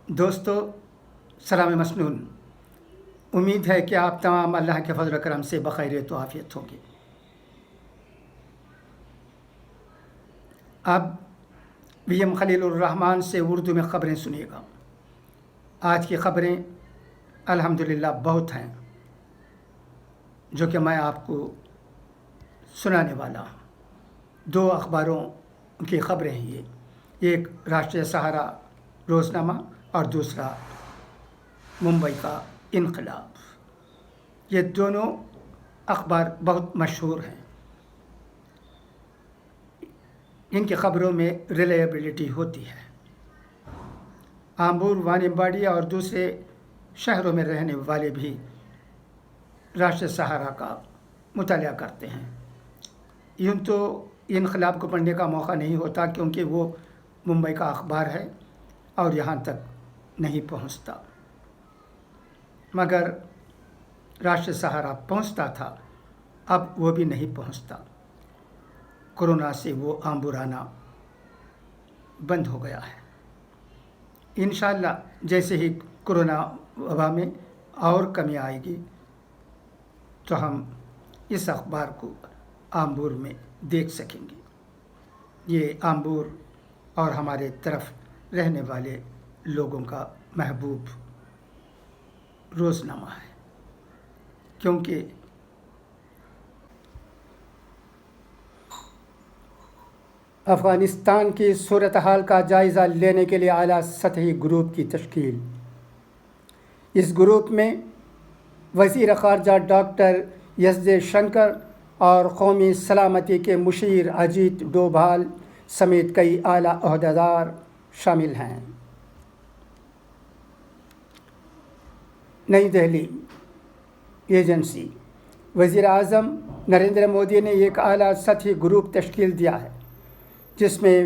دوستو، سلام مسنون۔ امید ہے کہ آپ تمام اللہ کے فضل و کرم سے بخیریت و عافیت ہوں گے۔ اب وی ایم خلیل الرحمن سے اردو میں خبریں سنیے گا۔ آج کی خبریں الحمدللہ بہت ہیں جو کہ میں آپ کو سنانے والا ہوں۔ 2 اخباروں کی خبریں ہیں یہ، ایک راشٹریہ سہارا روزنامہ اور دوسرا ممبئی کا انقلاب۔ یہ دونوں اخبار بہت مشہور ہیں۔ ان کی خبروں میں ریلائبلٹی ہوتی ہے۔ آمبور، وانمباڑی اور دوسرے شہروں میں رہنے والے بھی راشٹریہ سہارا کا مطالعہ کرتے ہیں۔ یوں تو انقلاب کو پڑھنے کا موقع نہیں ہوتا کیونکہ وہ ممبئی کا اخبار ہے اور یہاں تک نہیں پہنچتا، مگر راشٹریہ سہارا پہنچتا تھا، اب وہ بھی نہیں پہنچتا۔ کورونا سے وہ آمبور آنا بند ہو گیا ہے۔ انشاءاللہ جیسے ہی کورونا وبا میں اور کمی آئے گی تو ہم اس اخبار کو آمبور میں دیکھ سکیں گے۔ یہ آمبور اور ہمارے طرف رہنے والے لوگوں کا محبوب روزنامہ ہے، کیونکہ افغانستان کی صورتحال کا جائزہ لینے کے لیے اعلیٰ سطحی گروپ کی تشکیل۔ اس گروپ میں وزیر خارجہ ڈاکٹر ایس جے شنکر اور قومی سلامتی کے مشیر اجیت ڈوبھال سمیت کئی اعلیٰ عہدیدار شامل ہیں۔ نئی دہلی، ایجنسی وزیر اعظم نریندر مودی نے ایک اعلیٰ سطحی گروپ تشکیل دیا ہے جس میں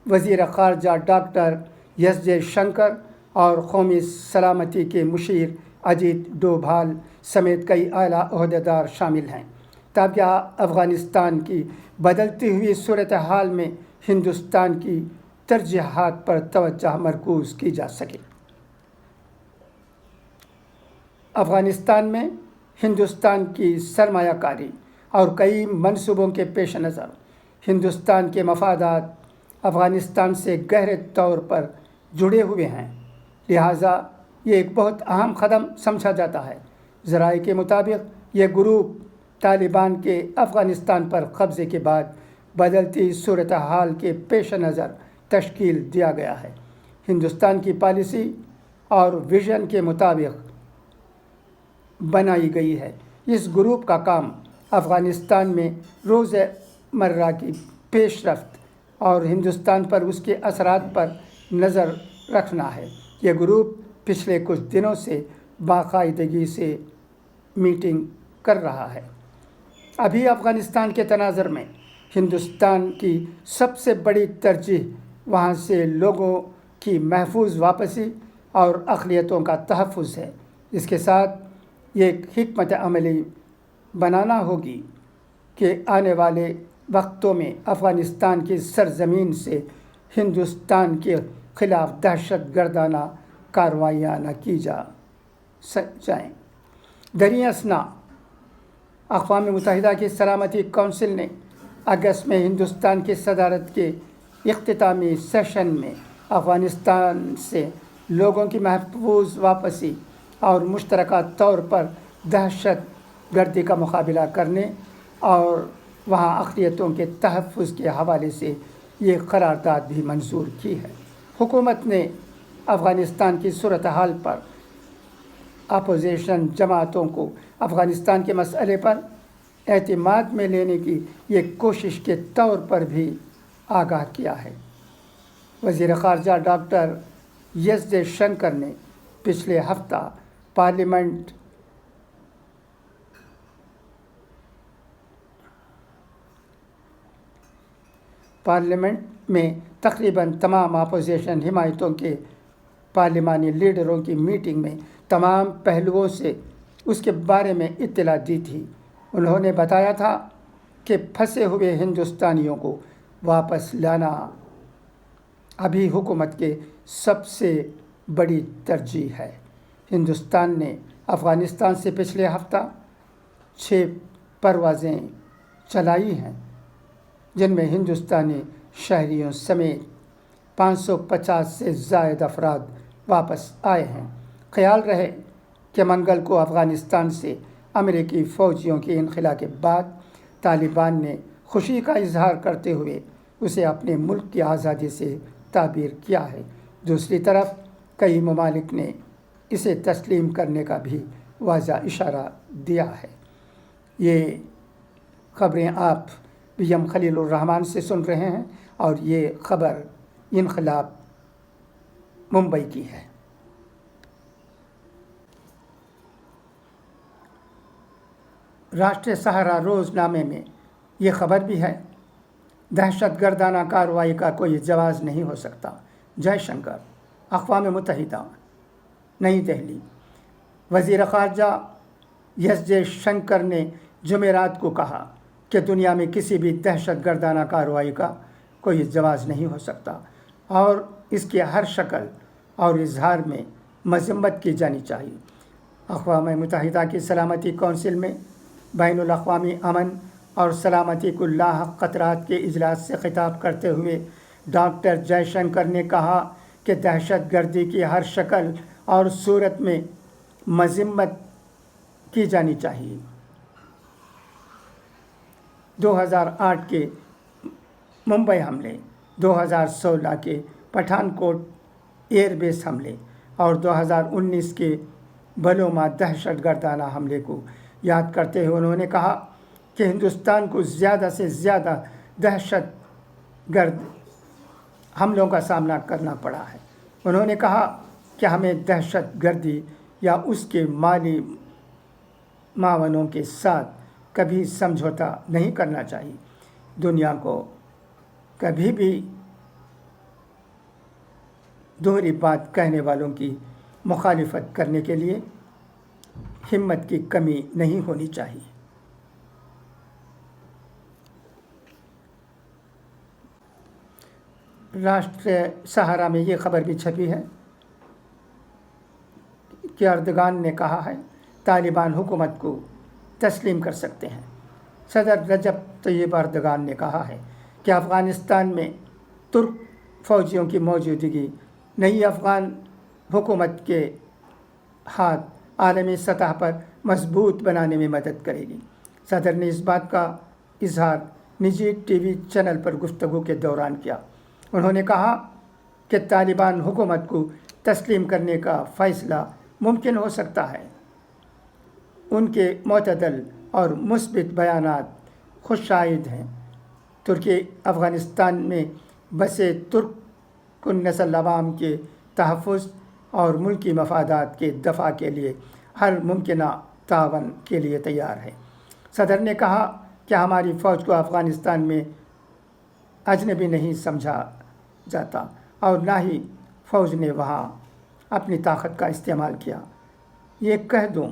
وزیر خارجہ ڈاکٹر ایس جے شنکر اور قومی سلامتی کے مشیر اجیت ڈوبھال سمیت کئی اعلیٰ عہدیدار شامل ہیں تاکہ افغانستان کی بدلتی ہوئی صورتحال میں ہندوستان کی ترجیحات پر توجہ مرکوز کی جا سکے۔ افغانستان میں ہندوستان کی سرمایہ کاری اور کئی منصوبوں کے پیش نظر ہندوستان کے مفادات افغانستان سے گہرے طور پر جڑے ہوئے ہیں، لہٰذا یہ ایک بہت اہم قدم سمجھا جاتا ہے۔ ذرائع کے مطابق یہ گروپ طالبان کے افغانستان پر قبضے کے بعد بدلتی صورتحال کے پیش نظر تشکیل دیا گیا ہے۔ ہندوستان کی پالیسی اور ویژن کے مطابق بنائی گئی ہے۔ اس گروپ کا کام افغانستان میں روز مرہ کی پیش رفت اور ہندوستان پر اس کے اثرات پر نظر رکھنا ہے۔ یہ گروپ پچھلے کچھ دنوں سے باقاعدگی سے میٹنگ کر رہا ہے۔ ابھی افغانستان کے تناظر میں ہندوستان کی سب سے بڑی ترجیح وہاں سے لوگوں کی محفوظ واپسی اور اقلیتوں کا تحفظ ہے۔ اس کے ساتھ ایک حکمت عملی بنانا ہوگی کہ آنے والے وقتوں میں افغانستان کی سرزمین سے ہندوستان کے خلاف دہشت گردانہ کارروائیاں نہ کی جائیں۔ دریں اثنا، اقوام متحدہ کی سلامتی کونسل نے اگست میں ہندوستان کی صدارت کے اختتامی سیشن میں افغانستان سے لوگوں کی محفوظ واپسی اور مشترکہ طور پر دہشت گردی کا مقابلہ کرنے اور وہاں اقلیتوں کے تحفظ کے حوالے سے یہ قرارداد بھی منظور کی ہے۔ حکومت نے افغانستان کی صورتحال پر اپوزیشن جماعتوں کو افغانستان کے مسئلے پر اعتماد میں لینے کی ایک کوشش کے طور پر بھی آگاہ کیا ہے۔ وزیر خارجہ ڈاکٹر ایس جے شنکر نے پچھلے ہفتہ پارلیمنٹ میں تقریباً تمام اپوزیشن حمایتوں کے پارلیمانی لیڈروں کی میٹنگ میں تمام پہلوؤں سے اس کے بارے میں اطلاع دی تھی۔ انہوں نے بتایا تھا کہ پھنسے ہوئے ہندوستانیوں کو واپس لانا ابھی حکومت کے سب سے بڑی ترجیح ہے۔ ہندوستان نے افغانستان سے پچھلے ہفتہ 6 پروازیں چلائی ہیں، جن میں ہندوستانی شہریوں سمیت 550 سے زائد افراد واپس آئے ہیں۔ خیال رہے کہ منگل کو افغانستان سے امریکی فوجیوں کے انخلا کے بعد طالبان نے خوشی کا اظہار کرتے ہوئے اسے اپنے ملک کی آزادی سے تعبیر کیا ہے۔ دوسری طرف کئی ممالک نے اسے تسلیم کرنے کا بھی واضح اشارہ دیا ہے۔ یہ خبریں آپ VM خلیل الرحمان سے سن رہے ہیں اور یہ خبر انقلاب ممبئی کی ہے۔ راشٹریہ سہارا روز نامے میں یہ خبر بھی ہے، دہشت گردانہ کارروائی کا کوئی جواز نہیں ہو سکتا۔ جے شنکر، اقوام متحدہ، نئی دہلی۔ وزیر خارجہ ایس جے شنکر نے جمعرات کو کہا کہ دنیا میں کسی بھی دہشت گردانہ کارروائی کا کوئی جواز نہیں ہو سکتا اور اس کی ہر شکل اور اظہار میں مذمت کی جانی چاہیے۔ اقوام متحدہ کی سلامتی کونسل میں بین الاقوامی امن اور سلامتی کو لاحق خطرات کے اجلاس سے خطاب کرتے ہوئے ڈاکٹر جے شنکر نے کہا کہ دہشت گردی کی ہر شکل اور صورت میں مذمت کی جانی چاہیے۔ 2008 کے ممبئی حملے، 2016 کے پٹھان کوٹ ایئر بیس حملے اور 2019 کے بلوما دہشت گردانہ حملے کو یاد کرتے ہوئے انہوں نے کہا کہ ہندوستان کو زیادہ سے زیادہ دہشت گرد حملوں کا سامنا کرنا پڑا ہے۔ انہوں نے کہا کہ ہمیں دہشت گردی یا اس کے مالی معاونوں کے ساتھ کبھی سمجھوتا نہیں کرنا چاہیے۔ دنیا کو کبھی بھی دوہری بات کہنے والوں کی مخالفت کرنے کے لیے ہمت کی کمی نہیں ہونی چاہیے۔ راشٹریہ سہارا میں یہ خبر بھی چھپی ہے کہ اردگان نے کہا ہے طالبان حکومت کو تسلیم کر سکتے ہیں۔ صدر رجب طیب اردگان نے کہا ہے کہ افغانستان میں ترک فوجیوں کی موجودگی نئی افغان حکومت کے ہاتھ عالمی سطح پر مضبوط بنانے میں مدد کرے گی۔ صدر نے اس بات کا اظہار نجی ٹی وی چینل پر گفتگو کے دوران کیا۔ انہوں نے کہا کہ طالبان حکومت کو تسلیم کرنے کا فیصلہ ممکن ہو سکتا ہے۔ ان کے معتدل اور مثبت بیانات خوشائند ہیں۔ ترکی افغانستان میں بسے ترک نسل عوام کے تحفظ اور ملکی مفادات کے دفاع کے لیے ہر ممکنہ تعاون کے لیے تیار ہے۔ صدر نے کہا کہ ہماری فوج کو افغانستان میں اجنبی نہیں سمجھا جاتا اور نہ ہی فوج نے وہاں اپنی طاقت کا استعمال کیا۔ یہ کہہ دوں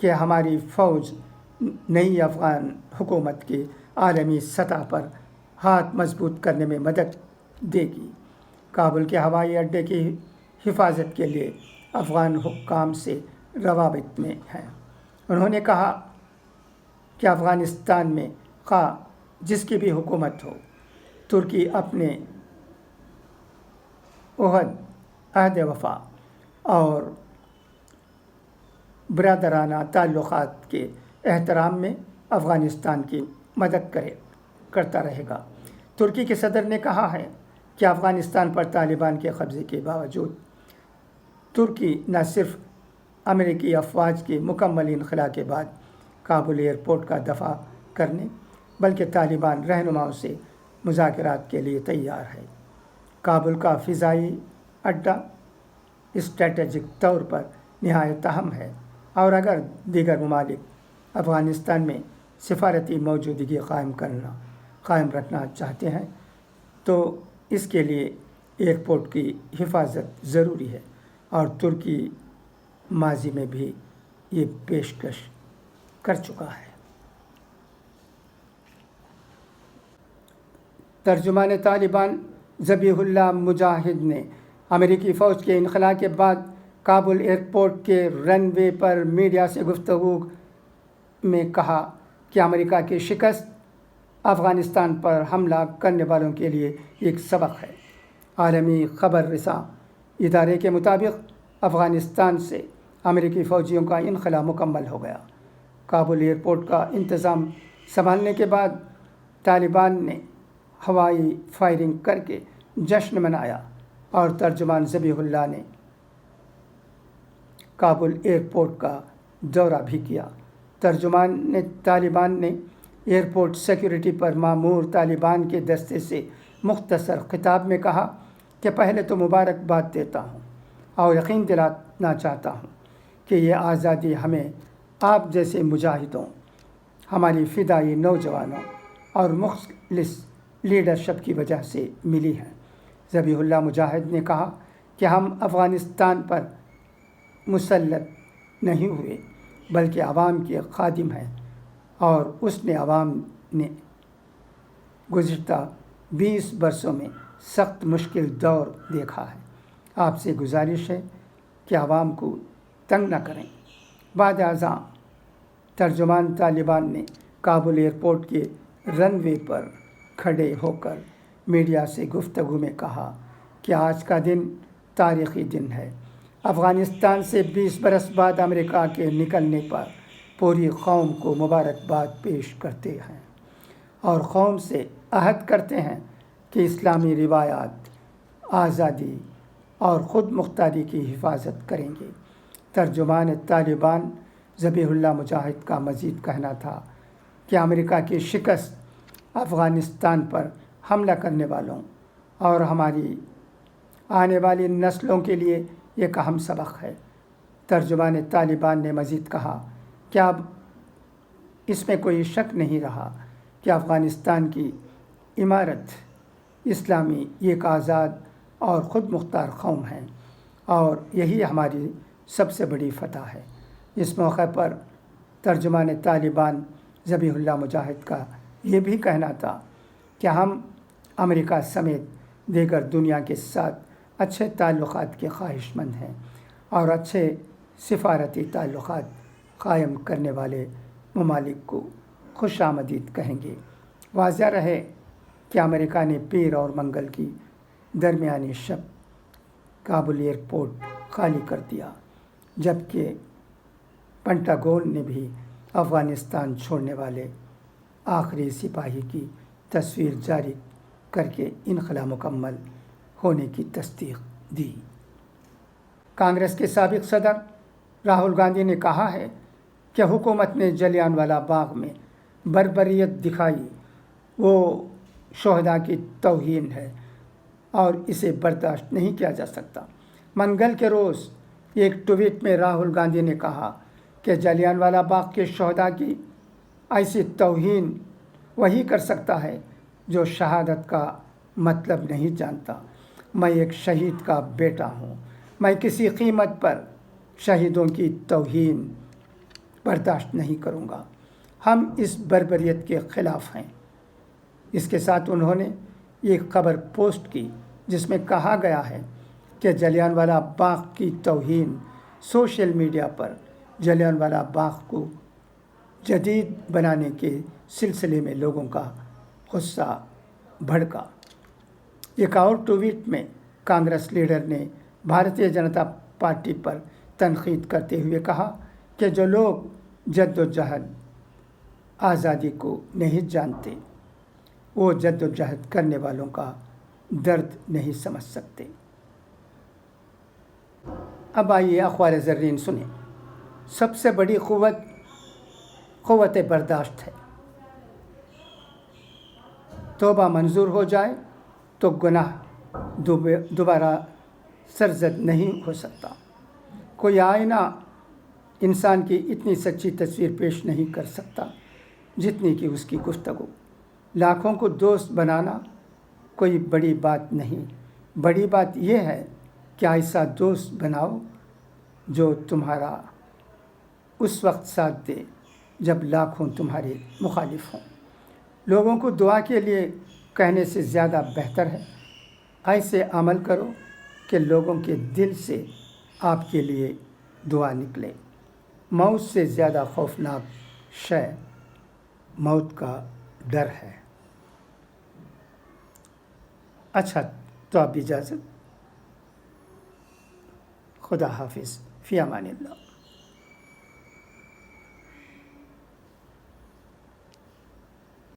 کہ ہماری فوج نئی افغان حکومت کے عالمی سطح پر ہاتھ مضبوط کرنے میں مدد دے گی۔ کابل کے ہوائی اڈے کی حفاظت کے لیے افغان حکام سے روابط میں ہیں۔ انہوں نے کہا کہ افغانستان میں خواہ جس کی بھی حکومت ہو، ترکی اپنے عہد وفا اور برادرانہ تعلقات کے احترام میں افغانستان کی مدد کرتا رہے گا۔ ترکی کے صدر نے کہا ہے کہ افغانستان پر طالبان کے قبضے کے باوجود ترکی نہ صرف امریکی افواج کے مکمل انخلا کے بعد کابل ایئرپورٹ کا دفاع کرنے بلکہ طالبان رہنماؤں سے مذاکرات کے لیے تیار ہے۔ کابل کا فضائی اڈہ اسٹریٹجک طور پر نہایت اہم ہے اور اگر دیگر ممالک افغانستان میں سفارتی موجودگی قائم رکھنا چاہتے ہیں تو اس کے لیے ایئرپورٹ کی حفاظت ضروری ہے اور ترکی ماضی میں بھی یہ پیشکش کر چکا ہے۔ ترجمان طالبان ذبیح اللہ مجاہد نے امریکی فوج کے انخلا کے بعد کابل ایئرپورٹ کے رن وے پر میڈیا سے گفتگو میں کہا کہ امریکہ کی شکست افغانستان پر حملہ کرنے والوں کے لیے ایک سبق ہے۔ عالمی خبر رساں ادارے کے مطابق افغانستان سے امریکی فوجیوں کا انخلا مکمل ہو گیا۔ کابل ایئرپورٹ کا انتظام سنبھالنے کے بعد طالبان نے ہوائی فائرنگ کر کے جشن منایا اور ترجمان ذبیح اللہ نے کابل ایئرپورٹ کا دورہ بھی کیا۔ طالبان نے ایئرپورٹ سیکیورٹی پر مامور طالبان کے دستے سے مختصر خطاب میں کہا کہ پہلے تو مبارکباد دیتا ہوں اور یقین دلانا چاہتا ہوں کہ یہ آزادی ہمیں آپ جیسے مجاہدوں، ہماری فدائی نوجوانوں اور مخلص لیڈرشپ کی وجہ سے ملی ہے۔ ذبیح اللہ مجاہد نے کہا کہ ہم افغانستان پر مسلط نہیں ہوئے بلکہ عوام کے خادم ہیں، اور اس نے عوام نے گزشتہ 20 برسوں میں سخت مشکل دور دیکھا ہے۔ آپ سے گزارش ہے کہ عوام کو تنگ نہ کریں۔ بعد ازاں ترجمان طالبان نے کابل ایئرپورٹ کے رن وے پر کھڑے ہو کر میڈیا سے گفتگو میں کہا کہ آج کا دن تاریخی دن ہے۔ افغانستان سے 20 برس بعد امریکہ کے نکلنے پر پوری قوم کو مبارکباد پیش کرتے ہیں اور قوم سے عہد کرتے ہیں کہ اسلامی روایات، آزادی اور خود مختاری کی حفاظت کریں گے۔ ترجمان طالبان ذبیح اللہ مجاہد کا مزید کہنا تھا کہ امریکہ کی شکست افغانستان پر حملہ کرنے والوں اور ہماری آنے والی نسلوں کے لیے ایک اہم سبق ہے۔ ترجمان طالبان نے مزید کہا کہ اب اس میں کوئی شک نہیں رہا کہ افغانستان کی عمارت اسلامی ایک آزاد اور خود مختار قوم ہے اور یہی ہماری سب سے بڑی فتح ہے۔ اس موقع پر ترجمان طالبان ذبیح اللہ مجاہد کا یہ بھی کہنا تھا کہ ہم امریکہ سمیت دیگر دنیا کے ساتھ اچھے تعلقات کے خواہش مند ہیں اور اچھے سفارتی تعلقات قائم کرنے والے ممالک کو خوش آمدید کہیں گے۔ واضح رہے کہ امریکہ نے پیر اور منگل کی درمیانی شب کابل ایئرپورٹ خالی کر دیا، جبکہ پینٹاگون نے بھی افغانستان چھوڑنے والے آخری سپاہی کی تصویر جاری کر کے انخلا مکمل ہونے کی تصدیق دی۔ کانگریس کے سابق صدر راہل گاندھی نے کہا ہے کہ حکومت نے جلیانوالہ باغ میں بربریت دکھائی، وہ شہداء کی توہین ہے اور اسے برداشت نہیں کیا جا سکتا۔ منگل کے روز ایک ٹویٹ میں راہل گاندھی نے کہا کہ جلیانوالہ باغ کے شہداء کی ایسی توہین وہی کر سکتا ہے جو شہادت کا مطلب نہیں جانتا۔ میں ایک شہید کا بیٹا ہوں، میں کسی قیمت پر شہیدوں کی توہین برداشت نہیں کروں گا۔ ہم اس بربریت کے خلاف ہیں۔ اس کے ساتھ انہوں نے ایک خبر پوسٹ کی جس میں کہا گیا ہے کہ جلیانوالہ باغ کی توہین سوشل میڈیا پر جلیانوالہ باغ کو جدید بنانے کے سلسلے میں لوگوں کا غصہ بھڑکا۔ ایک اور ٹویٹ میں کانگریس لیڈر نے بھارتیہ جنتا پارٹی پر تنقید کرتے ہوئے کہا کہ جو لوگ جد و جہد آزادی کو نہیں جانتے وہ جد و جہد کرنے والوں کا درد نہیں سمجھ سکتے۔ اب آئیے اخبار زرین سنیں۔ سب سے بڑی قوت برداشت ہے۔ توبہ منظور ہو جائے تو گناہ دوبارہ سرزد نہیں ہو سکتا۔ کوئی آئینہ انسان کی اتنی سچی تصویر پیش نہیں کر سکتا جتنی کہ اس کی گفتگو۔ لاکھوں کو دوست بنانا کوئی بڑی بات نہیں، بڑی بات یہ ہے کہ ایسا دوست بناؤ جو تمہارا اس وقت ساتھ دے جب لاکھوں تمہارے مخالف ہوں۔ لوگوں کو دعا کے لیے کہنے سے زیادہ بہتر ہے ایسے عمل کرو کہ لوگوں کے دل سے آپ کے لیے دعا نکلے۔ موت سے زیادہ خوفناک شے موت کا ڈر ہے۔ اچھا، تو آپ اجازت، خدا حافظ، فی امان اللہ۔